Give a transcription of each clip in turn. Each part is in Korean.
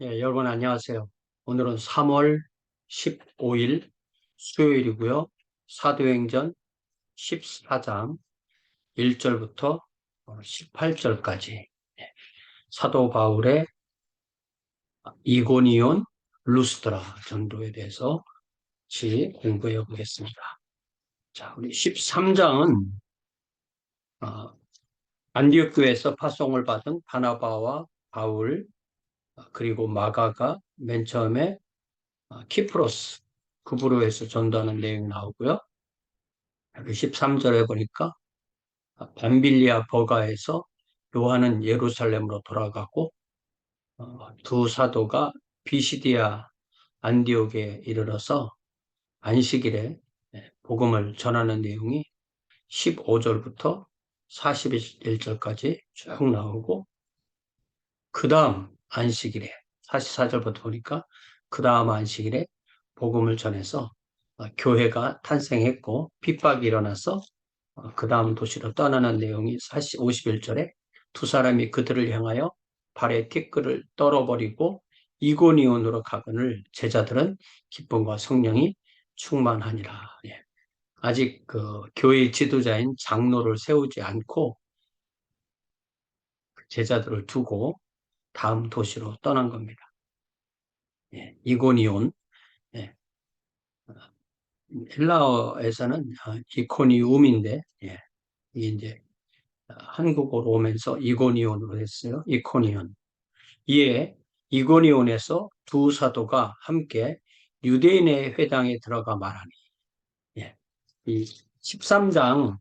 여러분 안녕하세요. 오늘은 3월 15일 수요일이고요. 사도행전 14장 1절부터 18절까지 사도 바울의 이고니온, 루스드라 전도에 대해서 같이 공부해 보겠습니다. 자, 우리 13장은 안디옥 교회에서 파송을 받은 바나바와 바울 그리고 마가가 맨 처음에 키프로스 구브로에서 전도하는 내용이 나오고요. 13절에 보니까 밤빌리아 버가에서 요한은 예루살렘으로 돌아가고 두 사도가 비시디아 안디옥에 이르러서 안식일에 복음을 전하는 내용이 15절부터 41절까지 쭉 나오고 그 다음 안식일에 44절부터 보니까 그 다음 안식일에 복음을 전해서 교회가 탄생했고 핍박이 일어나서 그 다음 도시로 떠나는 내용이 51절에 두 사람이 그들을 향하여 발에 티끌을 떨어버리고 이고니온으로 가거늘 제자들은 기쁨과 성령이 충만하니라. 예. 아직 그 교회 지도자인 장로를 세우지 않고 제자들을 두고 다음 도시로 떠난 겁니다. 예. 이고니온. 예. 헬라어에서는 이코니움인데 예. 이게 이제 한국어로 오면서 이고니온으로 했어요. 이코니온. 이에 이고니온에서 두 사도가 함께 유대인의 회당에 들어가 말하니. 예. 이 13장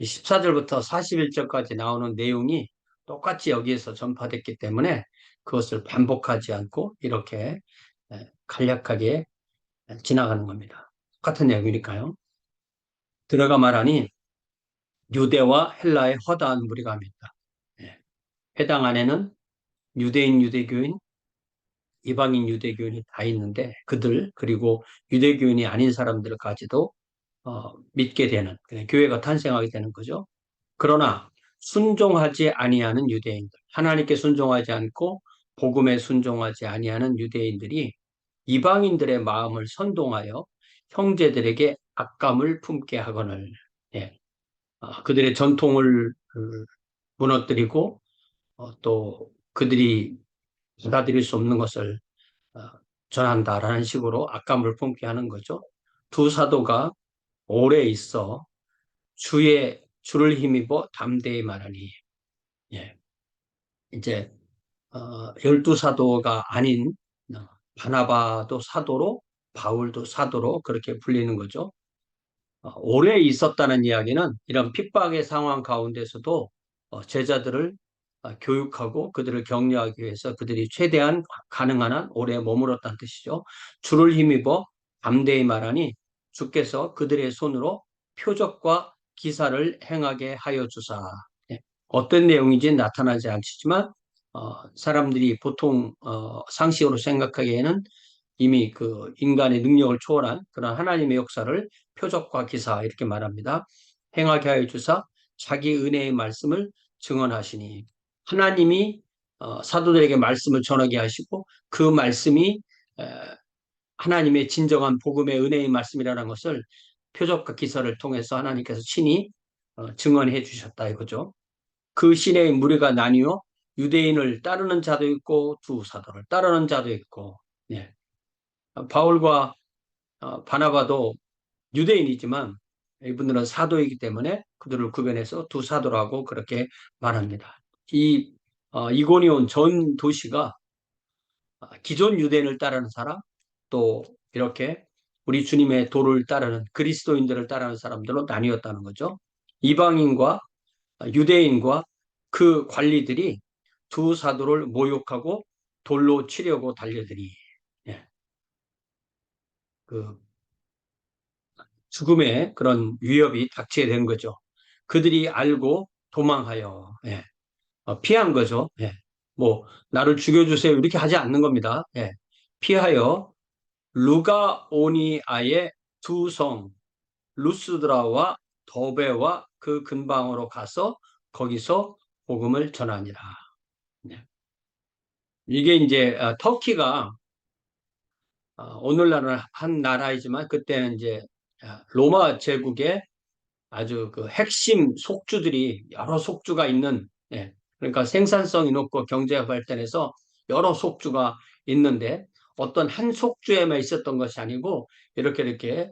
14절부터 41절까지 나오는 내용이 똑같이 여기에서 전파됐기 때문에 그것을 반복하지 않고 이렇게 간략하게 지나가는 겁니다. 똑같은 내용이니까요. 들어가 말하니 유대와 헬라의 허다한 무리가 합니다. 예. 회당 안에는 유대인, 유대교인, 이방인, 유대교인이 다 있는데 그들 그리고 유대교인이 아닌 사람들까지도 믿게 되는 교회가 탄생하게 되는 거죠. 그러나 순종하지 아니하는 유대인들, 하나님께 순종하지 않고 복음에 순종하지 아니하는 유대인들이 이방인들의 마음을 선동하여 형제들에게 악감을 품게 하거늘. 예. 그들의 전통을 무너뜨리고 또 그들이 받아들일 수 없는 것을 어, 전한다라는 식으로 악감을 품게 하는 거죠. 두 사도가 오래 있어 주를 힘입어 담대히 말하니. 예. 이제 12사도가 아닌 바나바도 사도로 바울도 사도로 그렇게 불리는 거죠. 오래 있었다는 이야기는 이런 핍박의 상황 가운데서도 제자들을 교육하고 그들을 격려하기 위해서 그들이 최대한 가능한 한 오래 머물렀다는 뜻이죠. 주를 힘입어 담대히 말하니 주께서 그들의 손으로 표적과 기사를 행하게 하여 주사. 예. 어떤 내용인지 나타나지 않지만 사람들이 보통 상식으로 생각하기에는 이미 그 인간의 능력을 초월한 그런 하나님의 역사를 표적과 기사 이렇게 말합니다. 행하게 하여 주사 자기 은혜의 말씀을 증언하시니 하나님이 사도들에게 말씀을 전하게 하시고 그 말씀이 하나님의 진정한 복음의 은혜의 말씀이라는 것을 표적과 기사를 통해서 하나님께서 친히 증언해 주셨다 이거죠. 그 시내의 무리가 나뉘어 유대인을 따르는 자도 있고 두 사도를 따르는 자도 있고 예. 바울과 바나바도 유대인이지만 이분들은 사도이기 때문에 그들을 구별해서 두 사도라고 그렇게 말합니다. 이 이고니온 전 도시가 기존 유대인을 따르는 사람 또 이렇게 우리 주님의 도를 따르는 그리스도인들을 따르는 사람들로 나뉘었다는 거죠. 이방인과 유대인과 그 관리들이 두 사도를 모욕하고 돌로 치려고 달려들이 예, 그 죽음의 그런 위협이 닥치게 된 거죠. 그들이 알고 도망하여 예, 피한 거죠. 예. 뭐 나를 죽여주세요 이렇게 하지 않는 겁니다. 예. 피하여 루가오니아의 두 성 루스드라와 더베와 그 근방으로 가서 거기서 복음을 전하니라. 예. 이게 이제 터키가 오늘날은 한 나라이지만 그때는 이제 로마 제국의 아주 그 핵심 속주들이 여러 속주가 있는, 예, 그러니까 생산성이 높고 경제가 발전해서 여러 속주가 있는데 어떤 한 속주에만 있었던 것이 아니고 이렇게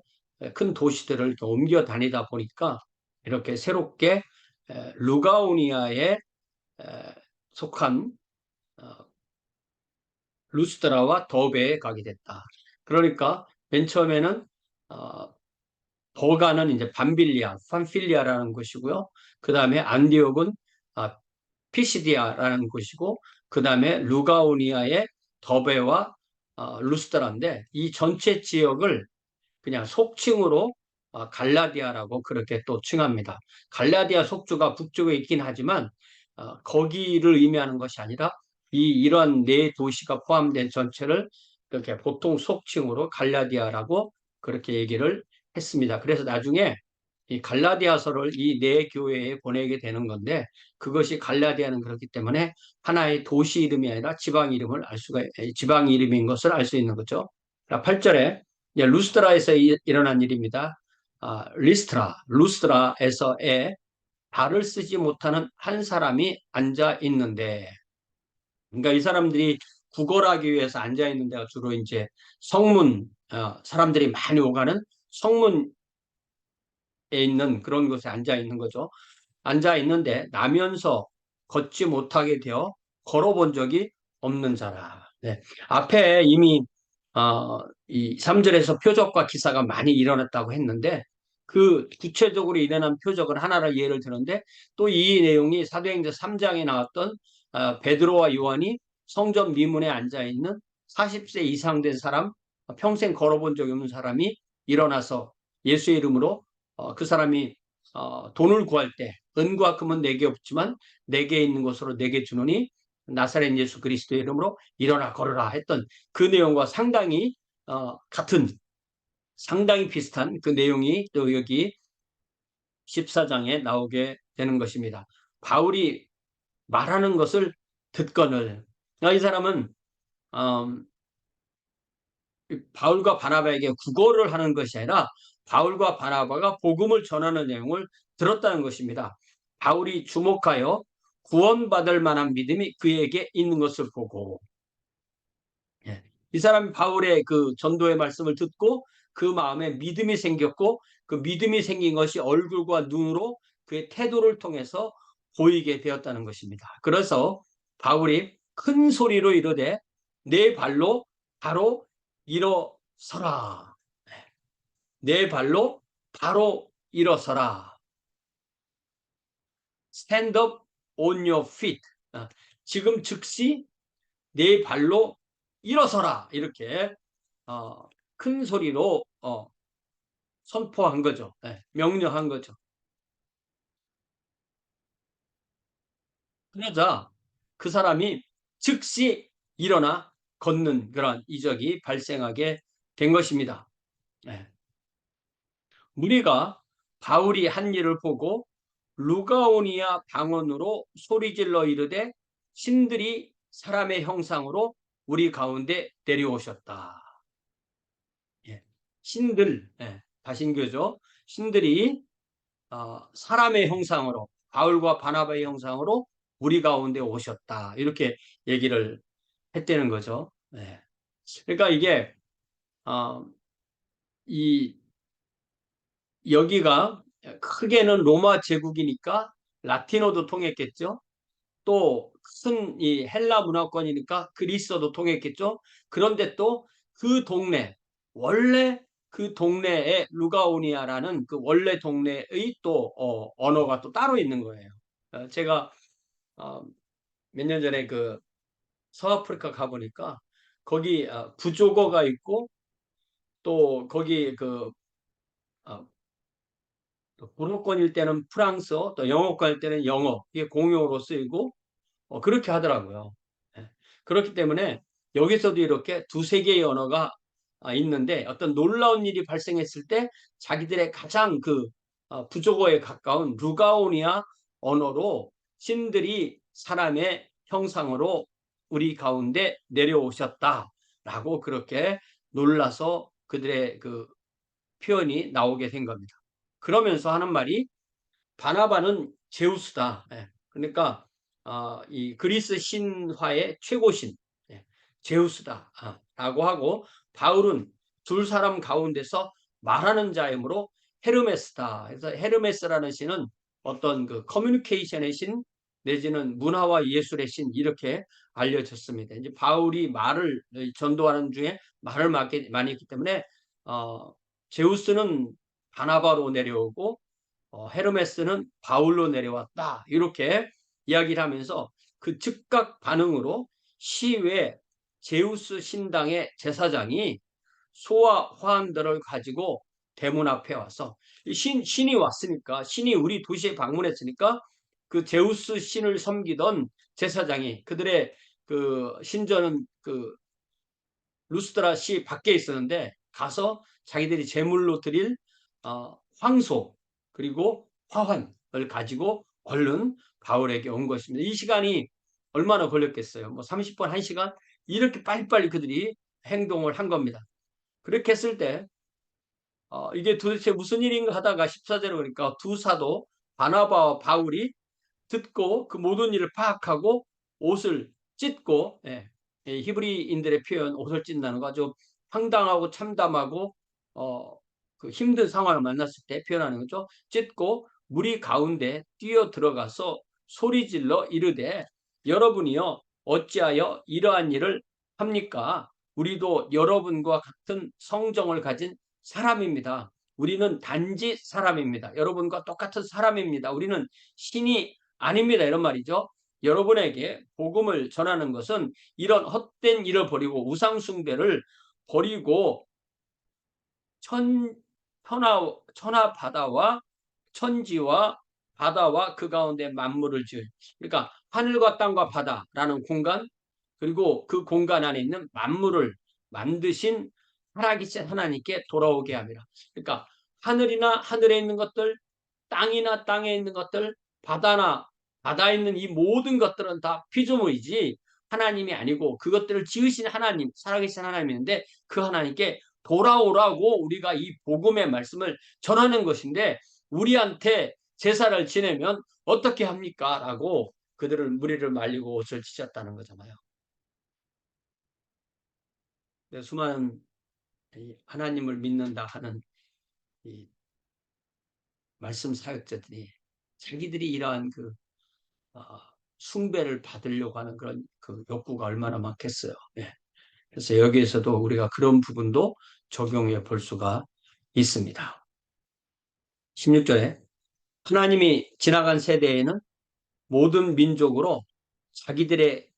큰 도시들을 이렇게 옮겨 다니다 보니까 이렇게 새롭게 루가오니아에 속한 어, 루스드라와 더베에 가게 됐다. 그러니까 맨 처음에는 어, 버가는 이제 밤빌리아, 판필리아라는 곳이고요. 그 다음에 안디옥은 아, 피시디아라는 곳이고, 그 다음에 루가오니아의 더베와 루스드라인데 이 전체 지역을 그냥 속칭으로 갈라디아라고 그렇게 또 칭합니다. 갈라디아 속주가 북쪽에 있긴 하지만 거기를 의미하는 것이 아니라 이러한 네 도시가 포함된 전체를 이렇게 보통 속칭으로 갈라디아라고 그렇게 얘기를 했습니다. 그래서 나중에 이 갈라디아서를 이 네 교회에 보내게 되는 건데 그것이 갈라디아는 그렇기 때문에 하나의 도시 이름이 아니라 지방 이름을 알 수가 지방 이름인 것을 알 수 있는 거죠. 8절에 루스트라에서 일어난 일입니다. 루스트라에서의 발을 쓰지 못하는 한 사람이 앉아 있는데, 그러니까 이 사람들이 구걸하기 위해서 앉아 있는 데가 주로 이제 성문, 사람들이 많이 오가는 성문에 있는 그런 곳에 앉아 있는 거죠. 앉아 있는데 나면서 걷지 못하게 되어 걸어본 적이 없는 자라. 네. 앞에 이미 이 3절에서 표적과 기사가 많이 일어났다고 했는데 그 구체적으로 일어난 표적을 하나를 예를 드는데 또 이 내용이 사도행전 3장에 나왔던 베드로와 요한이 성전 미문에 앉아 있는 40세 이상 된 사람, 평생 걸어본 적이 없는 사람이 일어나서 예수의 이름으로 그 사람이 돈을 구할 때 은과 금은 내게 없지만 내게 있는 것으로 내게 주노니 나사렛 예수 그리스도의 이름으로 일어나 걸어라 했던 그 내용과 상당히 같은, 상당히 비슷한 그 내용이 또 여기 14장에 나오게 되는 것입니다. 바울이 말하는 것을 듣거늘. 이 사람은 음, 바울과 바나바에게 구걸을 하는 것이 아니라 바울과 바나바가 복음을 전하는 내용을 들었다는 것입니다. 바울이 주목하여 구원받을 만한 믿음이 그에게 있는 것을 보고, 예, 이 사람이 바울의 그 전도의 말씀을 듣고 그 마음에 믿음이 생겼고 그 믿음이 생긴 것이 얼굴과 눈으로 그의 태도를 통해서 보이게 되었다는 것입니다. 그래서 바울이 큰 소리로 이르되 내 발로 바로 일어서라. 내 발로 바로 일어서라. Stand up on your feet. 지금 즉시 내 발로 일어서라. 이렇게 큰 소리로 선포한 거죠. 명령한 거죠. 그러자 그 사람이 즉시 일어나 걷는 그런 이적이 발생하게 된 것입니다. 무리가 바울이 한 일을 보고 루가오니아 방언으로 소리질러 이르되 신들이 사람의 형상으로 우리 가운데 내려오셨다. 신들, 다신교죠. 신들이 사람의 형상으로 바울과 바나바의 형상으로 우리 가운데 오셨다. 이렇게 얘기를 했다는 거죠. 그러니까 이게 어, 이 여기가 크게는 로마 제국이니까 라틴어도 통했겠죠. 또 큰 이 헬라 문화권이니까 그리스어도 통했겠죠. 그런데 또 그 동네, 원래 그 동네에 루가오니아라는 그 원래 동네의 또 언어가 또 따로 있는 거예요. 제가 어, 몇 년 전에 그 서아프리카 가보니까 거기 부조거가 있고 또 거기 그 어, 불어권일 때는 프랑스어, 또 영어권일 때는 영어, 이게 공용어로 쓰이고 그렇게 하더라고요. 예. 그렇기 때문에 여기서도 이렇게 두세 개의 언어가 있는데 어떤 놀라운 일이 발생했을 때 자기들의 가장 그 부족어에 가까운 루가오니아 언어로 신들이 사람의 형상으로 우리 가운데 내려오셨다라고 그렇게 놀라서 그들의 그 표현이 나오게 된 겁니다. 그러면서 하는 말이 바나바는 제우스다. 예. 그러니까 이 그리스 신화의 최고신 제우스다 라고 하고, 바울은 두 사람 가운데서 말하는 자이므로 헤르메스다. 그래서 헤르메스라는 신은 어떤 그 커뮤니케이션의 신 내지는 문화와 예술의 신 이렇게 알려졌습니다. 이제 바울이 말을 전도하는 중에 말을 많이 했기 때문에 제우스는 바나바로 내려오고 헤르메스는 바울로 내려왔다. 이렇게 이야기를 하면서 그 즉각 반응으로 시외 제우스 신당의 제사장이 소와 화환들을 가지고 대문 앞에 와서 신이 왔으니까, 신이 우리 도시에 방문했으니까 그 제우스 신을 섬기던 제사장이 그들의 그 신전은 그 루스드라 시 밖에 있었는데 가서 자기들이 제물로 드릴 황소 그리고 화환을 가지고 얼른 바울에게 온 것입니다. 이 시간이 얼마나 걸렸겠어요? 뭐 30분, 1시간 이렇게 빨리빨리 그들이 행동을 한 겁니다. 그렇게 했을 때 이게 도대체 무슨 일인가 하다가 14절에 보니까 두 사도 바나바와 바울이 듣고 그 모든 일을 파악하고 옷을 찢고, 히브리인들의 표현 옷을 찢는다는 거 아주 황당하고 참담하고 그 힘든 상황을 만났을 때 표현하는 거죠. 찢고 무리 가운데 뛰어 들어가서 소리질러 이르되 여러분이요 어찌하여 이러한 일을 합니까? 우리도 여러분과 같은 성정을 가진 사람입니다. 우리는 단지 사람입니다. 여러분과 똑같은 사람입니다. 우리는 신이 아닙니다. 이런 말이죠. 여러분에게 복음을 전하는 것은 이런 헛된 일을 버리고 우상숭배를 버리고 천하 바다와 천지와 바다와 그 가운데 만물을 지을, 그러니까 하늘과 땅과 바다라는 공간, 그리고 그 공간 안에 있는 만물을 만드신 살아계신 하나님께 돌아오게 합니다. 그러니까 하늘이나 하늘에 있는 것들, 땅이나 땅에 있는 것들, 바다나 바다에 있는 이 모든 것들은 다 피조물이지 하나님이 아니고 그것들을 지으신 하나님, 살아계신 하나님인데 그 하나님께 돌아오라고 우리가 이 복음의 말씀을 전하는 것인데 우리한테 제사를 지내면 어떻게 합니까? 라고 그들을 무리를 말리고 옷을 찢었다는 거잖아요. 수많은 하나님을 믿는다 하는 이 말씀 사역자들이 자기들이 이러한 그 숭배를 받으려고 하는 그런 그 욕구가 얼마나 많겠어요. 예. 그래서 여기에서도 우리가 그런 부분도 적용해 볼 수가 있습니다. 16절에 하나님이 지나간 세대에는 모든 민족으로 자기들의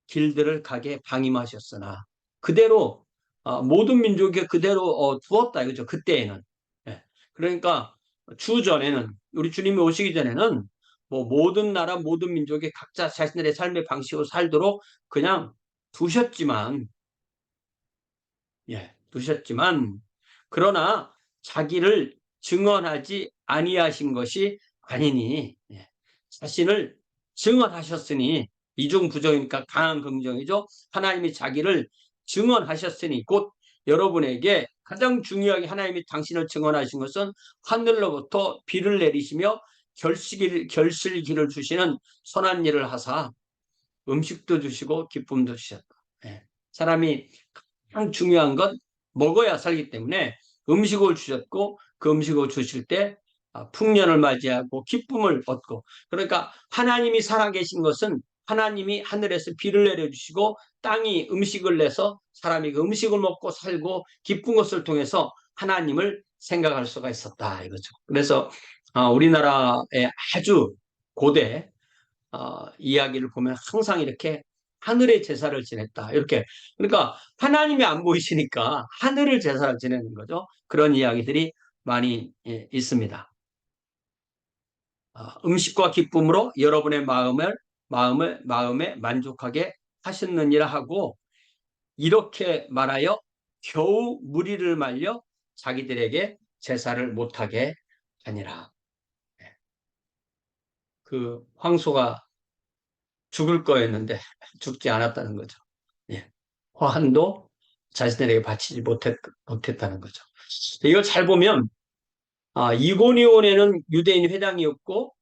길들을 가게 방임하셨으나 그대로 모든 민족에 그대로 두었다 이거죠. 그때에는. 예. 그러니까 주전에는 우리 주님이 오시기 전에는 뭐 모든 나라 모든 민족이 각자 자신들의 삶의 방식으로 살도록 그냥 두셨지만 두셨지만 그러나 자기를 증언하지 아니하신 것이 아니니 자신을 증언하셨으니 이중 부정이니까 강한 긍정이죠. 하나님이 자기를 증언하셨으니 곧 여러분에게 가장 중요하게 하나님이 당신을 증언하신 것은 하늘로부터 비를 내리시며 결실기를 주시는 선한 일을 하사 음식도 주시고 기쁨도 주셨다. 사람이 가장 중요한 건 먹어야 살기 때문에 음식을 주셨고 그 음식을 주실 때 풍년을 맞이하고 기쁨을 얻고, 그러니까 하나님이 살아계신 것은 하나님이 하늘에서 비를 내려주시고 땅이 음식을 내서 사람이 그 음식을 먹고 살고 기쁜 것을 통해서 하나님을 생각할 수가 있었다 이거죠. 그래서 우리나라의 아주 고대 이야기를 보면 항상 이렇게 하늘의 제사를 지냈다. 이렇게. 그러니까 하나님이 안 보이시니까 하늘을 제사를 지내는 거죠. 그런 이야기들이 많이 있습니다. 음식과 기쁨으로 여러분의 마음에 만족하게 하셨느니라 하고 이렇게 말하여 겨우 무리를 말려 자기들에게 제사를 못하게 하니라. 그 황소가 죽을 거였는데 죽지 않았다는 거죠. 예. 화환도 자신들에게 바치지 못했다는 거죠. 이걸 잘 보면 이고니온에는 유대인 회당이 없고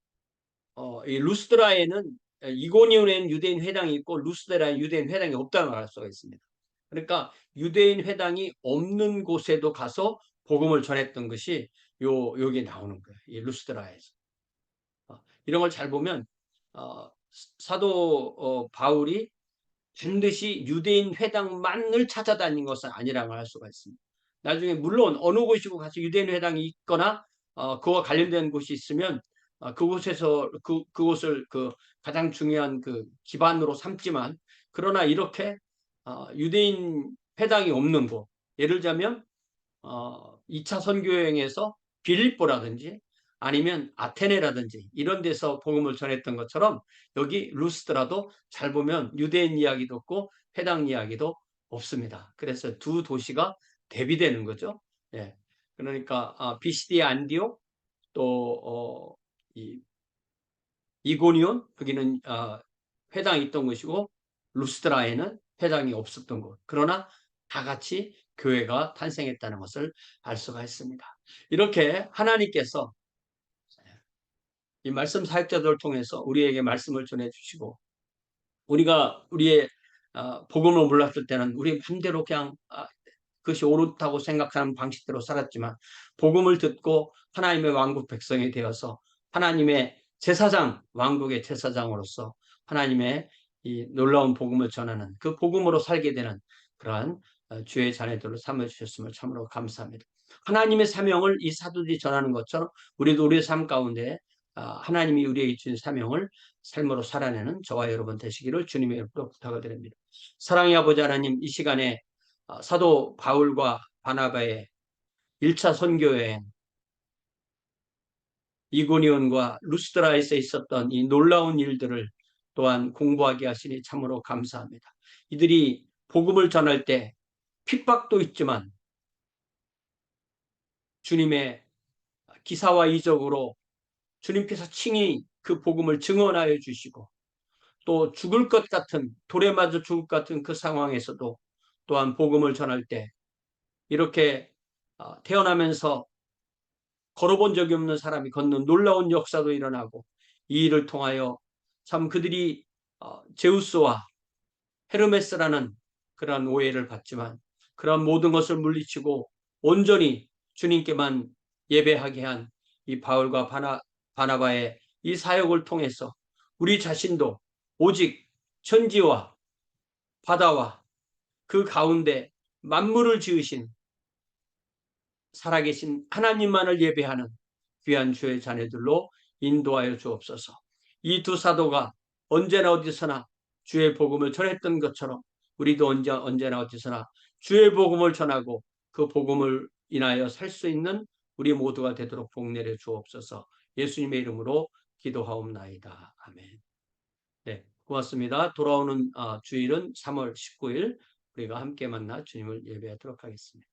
이 루스드라에는 이고니온에는 유대인 회당이 있고 루스드라에는 유대인 회당이 없다는 걸 알 수가 있습니다. 그러니까 유대인 회당이 없는 곳에도 가서 복음을 전했던 것이 여기 나오는 거예요. 이 루스드라에서. 이런 걸 잘 보면 사도 바울이 반드시 유대인 회당만을 찾아다닌 것은 아니라고 할 수가 있습니다. 나중에 물론 어느 곳이고 가서 유대인 회당이 있거나 그와 관련된 곳이 있으면 그곳에서 그곳을 가장 중요한 기반으로 삼지만 그러나 이렇게 유대인 회당이 없는 곳 예를 들자면 2차 선교여행에서 빌립보라든지 아니면 아테네라든지 이런 데서 복음을 전했던 것처럼 여기 루스드라도 잘 보면 유대인 이야기도 없고 회당 이야기도 없습니다. 그래서 두 도시가 대비되는 거죠. 예. 그러니까 비시디아 안디옥 또 이고니온 거기는 회당이 있던 것이고 루스드라에는 회당이 없었던 곳. 그러나 다 같이 교회가 탄생했다는 것을 알 수가 있습니다. 이렇게 하나님께서 이 말씀 사역자들을 통해서 우리에게 말씀을 전해주시고 우리가 우리의 복음을 몰랐을 때는 우리 맘대로 그냥 그것이 옳다고 생각하는 방식대로 살았지만 복음을 듣고 하나님의 왕국 백성이 되어서 하나님의 제사장, 왕국의 제사장으로서 하나님의 이 놀라운 복음을 전하는 그 복음으로 살게 되는 그러한 주의 자녀들을 삼아주셨음을 참으로 감사합니다. 하나님의 사명을 이 사도들이 전하는 것처럼 우리도 우리의 삶 가운데 하나님이 우리에게 주신 사명을 삶으로 살아내는 저와 여러분 되시기를 주님의 이름으로 부탁을 드립니다. 사랑의 아버지 하나님, 이 시간에 사도 바울과 바나바의 1차 선교여행, 이고니온과 루스드라에서 있었던 이 놀라운 일들을 또한 공부하게 하시니 참으로 감사합니다. 이들이 복음을 전할 때 핍박도 있지만 주님의 기사와 이적으로 주님께서 칭히 그 복음을 증언하여 주시고 또 죽을 것 같은 돌에 맞아 죽을 것 같은 그 상황에서도 또한 복음을 전할 때 이렇게 태어나면서 걸어본 적이 없는 사람이 걷는 놀라운 역사도 일어나고 이 일을 통하여 참 그들이 제우스와 헤르메스라는 그러한 오해를 받지만 그러한 모든 것을 물리치고 온전히 주님께만 예배하게 한 이 바울과 바나바의 이 사역을 통해서 우리 자신도 오직 천지와 바다와 그 가운데 만물을 지으신 살아계신 하나님만을 예배하는 귀한 주의 자녀들로 인도하여 주옵소서. 이 두 사도가 언제나 어디서나 주의 복음을 전했던 것처럼 우리도 언제나 어디서나 주의 복음을 전하고 그 복음을 인하여 살 수 있는 우리 모두가 되도록 복 내려 주옵소서. 예수님의 이름으로 기도하옵나이다. 아멘. 네, 고맙습니다. 돌아오는 주일은 3월 19일 우리가 함께 만나 주님을 예배하도록 하겠습니다.